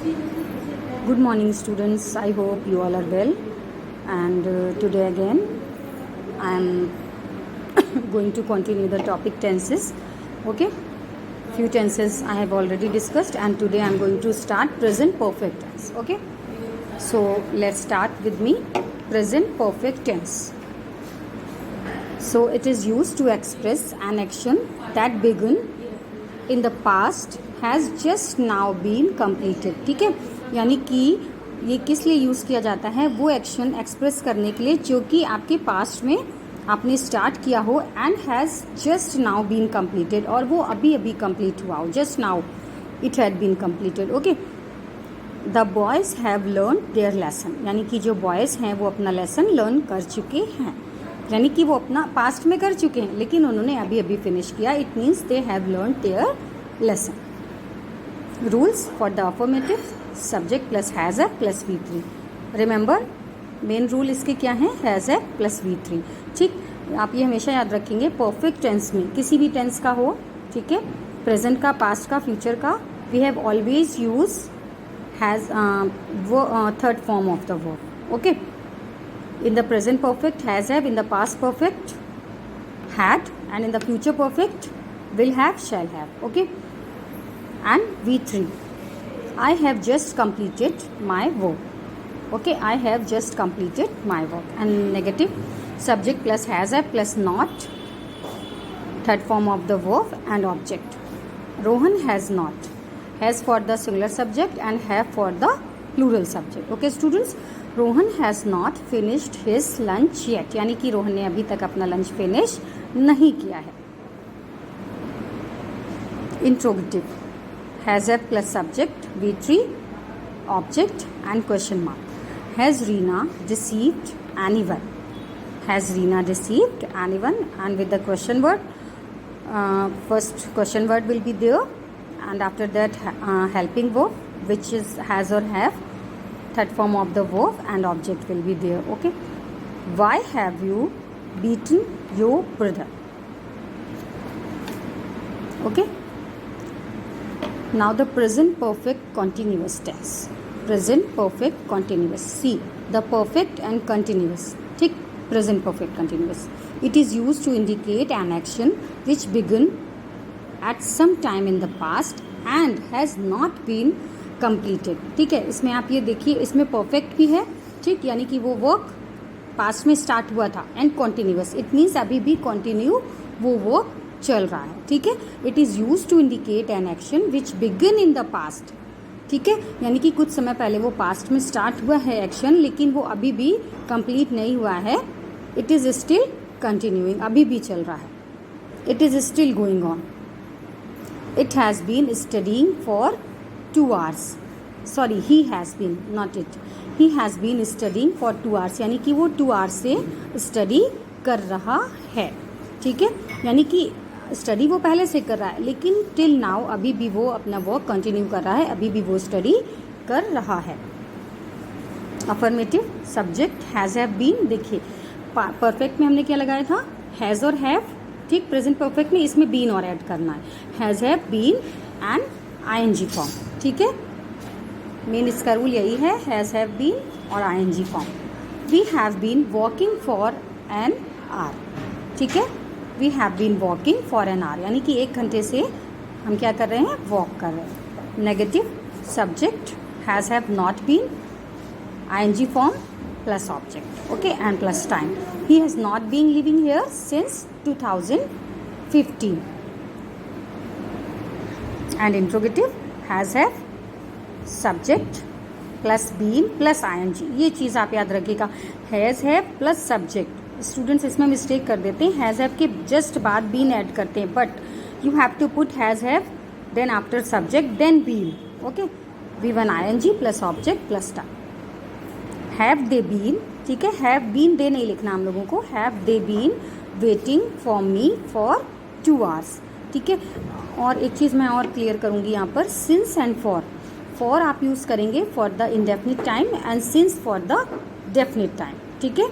Good morning, students. I hope you all are well. And today again, I am going to continue the topic tenses. Okay, few tenses I have already discussed, and today I am going to start present perfect tense. Okay, so let's start with me. Present perfect tense. So it is used to express an action that began in the past has just now been completed. ठीक है, यानी कि ये किस लिए use किया जाता है, वो एक्शन एक्सप्रेस करने के लिए जो कि आपके पास्ट में आपने स्टार्ट किया हो and has just now been completed, और वो अभी अभी कंप्लीट हुआ हो. Just now it had been completed. Okay, the boys have learn their lesson, यानी कि जो बॉयज़ हैं वो अपना लेसन लर्न कर चुके हैं, यानी कि वो अपना पास्ट में कर चुके हैं लेकिन उन्होंने अभी अभी फिनिश किया. It means they have learn their lesson. Rules for the affirmative, subject plus has have plus V3. Remember, main rule इसके क्या हैं, हैज़ हैव प्लस V3. ठीक, आप ये हमेशा याद रखेंगे. परफेक्ट टेंस में किसी भी टेंस का हो, ठीक है, प्रेजेंट का, पास्ट का, फ्यूचर का, we have always use has वो third form of the verb. Okay, in the present perfect has have, in the past perfect had, and in the future perfect will have, shall have. Okay, and V3, I have just completed my work. Okay, I have just completed my work. And negative, subject plus has have plus not, third form of the verb, and object. Rohan has not, has for the singular subject and have for the plural subject. Okay students, Rohan has not finished his lunch yet, यानी कि रोहन ने अभी तक अपना lunch finish नहीं किया है. Interrogative, has have plus subject V3, object and question mark. Has Reena deceived anyone, has Reena deceived anyone, and with the question word, first question word will be there and after that helping verb which is has or have, third form of the verb, and object will be there. Okay, why have you beaten your brother? Okay, now the present perfect continuous tense. Present perfect continuous, see the perfect and continuous. ठीक, present perfect continuous, it is used to indicate an action which began at some time in the past and has not been completed. ठीक है, इसमें आप ये देखिए, इसमें perfect भी है. ठीक, यानी कि वो वर्क पास्ट में स्टार्ट हुआ था, एंड कॉन्टिन्यूस, इट मीन्स अभी भी कंटिन्यू वो वर्क चल रहा है. ठीक है, it is use to indicate an action which begin in the past. ठीक है, यानी कि कुछ समय पहले वो पास्ट में स्टार्ट हुआ है एक्शन, लेकिन वो अभी भी कंप्लीट नहीं हुआ है. इट इज़ स्टिल कंटिन्यूइंग, अभी भी चल रहा है. It is still going on. It has been studying for 2 hours. Sorry, he has been, not it. He has been studying for 2 hours, यानी कि वो 2 hours से स्टडी कर रहा है. ठीक है, यानी कि स्टडी वो पहले से कर रहा है लेकिन टिल नाउ अभी भी वो अपना वर्क कंटिन्यू कर रहा है, अभी भी वो स्टडी कर रहा है. Affirmative, subject has have been. देखिए, परफेक्ट में हमने क्या लगाया था, हैज़ और हैव. ठीक, प्रेजेंट परफेक्ट में इसमें बीन और ऐड करना है. Has have been and ING form. ठीक है, मेन इसका रूल यही है, हैज़ हैव बीन और ING form. We have been walking for an hour. ठीक है, we have been walking for an hour, यानी कि 1 घंटे से हम क्या कर रहे हैं, वॉक कर रहे हैं. Negative, subject has have not been, ING form plus object. Okay, and plus time. He has not been living here since 2015. And interrogative, has have subject plus been plus ING. ये चीज़ आप याद रखिएगा, has have plus subject. Students इसमें mistake कर देते हैं, has have के जस्ट बाद बीन ऐड करते हैं, but you have to put has have then after subject then been. Okay, V1 ING plus object plus time. Have they been. ठीक है, हैव बीन दे नहीं लिखना हम लोगों को, have they been waiting for me for 2 hours. ठीक है, और एक चीज़ मैं और क्लियर करूँगी यहाँ पर, सिंस एंड फॉर आप यूज़ करेंगे for the indefinite time and since for the definite time. ठीक है,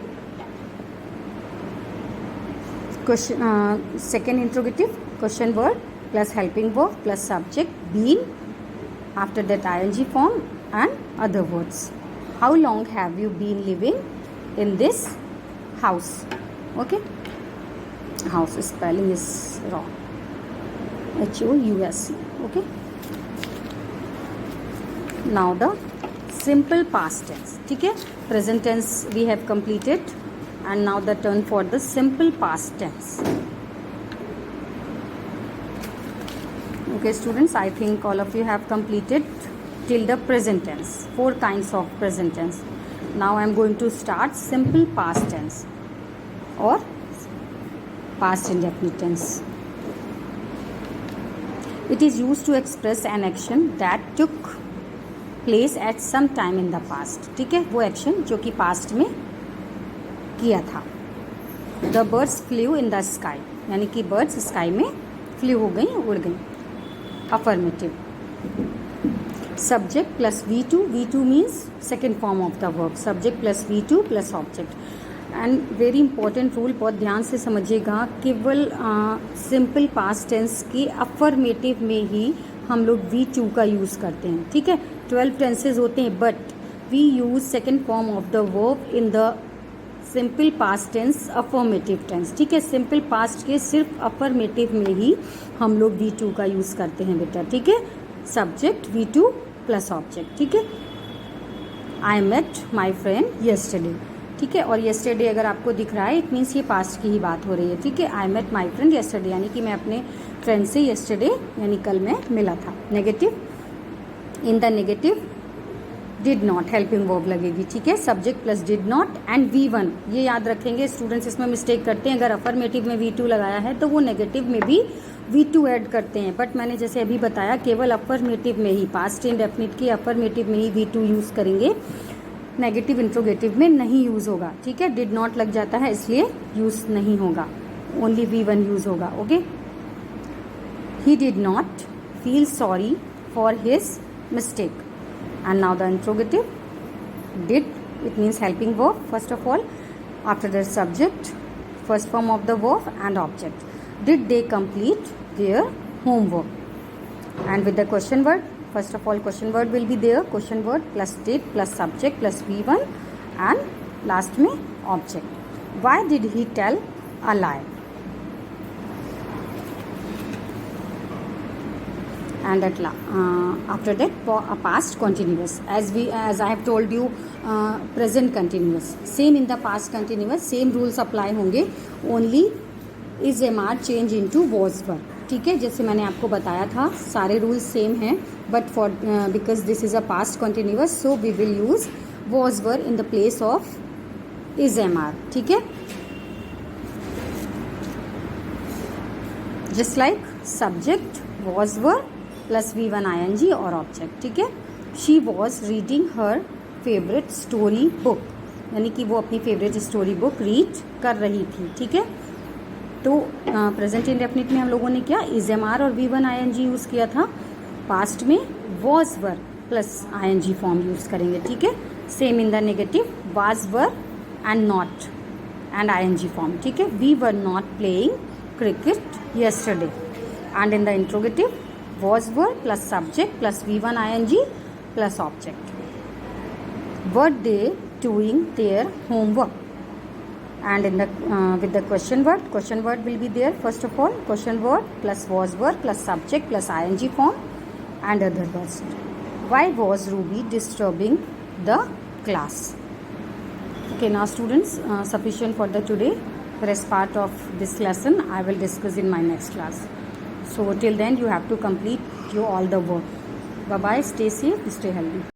question second interrogative, question word plus helping verb plus subject been, after that ing form and other words. How long have you been living in this house? Okay, house spelling is wrong, HOUSE. Okay, now the simple past tense. ठीक है, present tense we have completed and now the turn for the simple past tense. Okay students, I think all of you have completed till the present tense, 4 kinds of present tense. Now I am going to start simple past tense or past indefinite tense. It is used to express an action that took place at some time in the past. ठीक है, वो action जो कि past में किया था. The birds flew in the sky, यानी कि बर्ड्स स्काई में फ्लू हो गई, उड़ गई. Affirmative. Subject plus V2. V2 means second form of the verb. Subject plus V2 plus object. And very important rule, बहुत ध्यान से समझिएगा, केवल सिंपल पास्ट टेंस की अफर्मेटिव में ही हम लोग V2 का यूज़ करते हैं. ठीक है, 12 टेंसेज होते हैं but we use second form of the verb in the simple past tense affirmative tense. ठीक है, सिंपल पास्ट के सिर्फ अफर्मेटिव में ही हम लोग V2 का यूज़ करते हैं बेटा. ठीक है, सब्जेक्ट V2 प्लस ऑब्जेक्ट. ठीक है, I met my friend yesterday. ठीक है, और येस्टरडे अगर आपको दिख रहा है इट मीन्स ये पास्ट की ही बात हो रही है. ठीक है, I met my friend yesterday यानी कि मैं अपने फ्रेंड से येस्टरडे यानी कल मैं मिला था. Negative, in the negative did not helping verb लगेगी. ठीक है, subject plus did not and V1. ये याद रखेंगे स्टूडेंट्स, इसमें मिस्टेक करते हैं. अगर अफर्मेटिव में V2 लगाया है तो वो नेगेटिव में भी V2 ऐड करते हैं. बट मैंने जैसे अभी बताया केवल अफर्मेटिव में ही, पास्ट इंडेफिनिट की अफर्मेटिव में ही V2 यूज़ करेंगे, नेगेटिव इंट्रोगेटिव में नहीं यूज़ होगा. ठीक है, डिड नॉट लग जाता है इसलिए यूज़ नहीं होगा, ओनली V1 यूज़ होगा. Okay, he did not feel sorry for his mistake. And now the interrogative. Did, it means helping verb first of all, after the subject, first form of the verb and object. Did they complete their homework? And with the question word, first of all question word will be there, question word plus did plus subject plus V1 and last में object. Why did he tell a lie? And after that past continuous, as I have told you, present continuous, same in the past continuous, same rules apply होंगे, only is MR change into was were. ठीक है, जैसे मैंने आपको बताया था सारे rules same हैं but for because this is a past continuous सो वी विल यूज was were in the place of is MR. ठीक है, just like subject was were plus V1 ING और ऑब्जेक्ट. ठीक है, she was reading her favourite story book, यानी कि वो अपनी फेवरेट स्टोरी बुक रीड कर रही थी. ठीक है, तो प्रेजेंट इंडेफिनिट में हम लोगों ने क्या इज MR और V1 ING यूज़ किया था. पास्ट में was were plus ING form use करेंगे. ठीक है, same in the negative was were and not and ING form. ठीक है, we were not playing cricket yesterday. And in the interrogative was were plus subject plus V1 ING plus object. Were they doing their homework? And in the with the question word will be there. First of all question word plus was were plus subject plus ING form and other words. Why was Ruby disturbing the class? Okay, now students, sufficient for the today. The rest part of this lesson I will discuss in my next class. So till then you have to complete all the work. Bye bye, stay safe, stay healthy.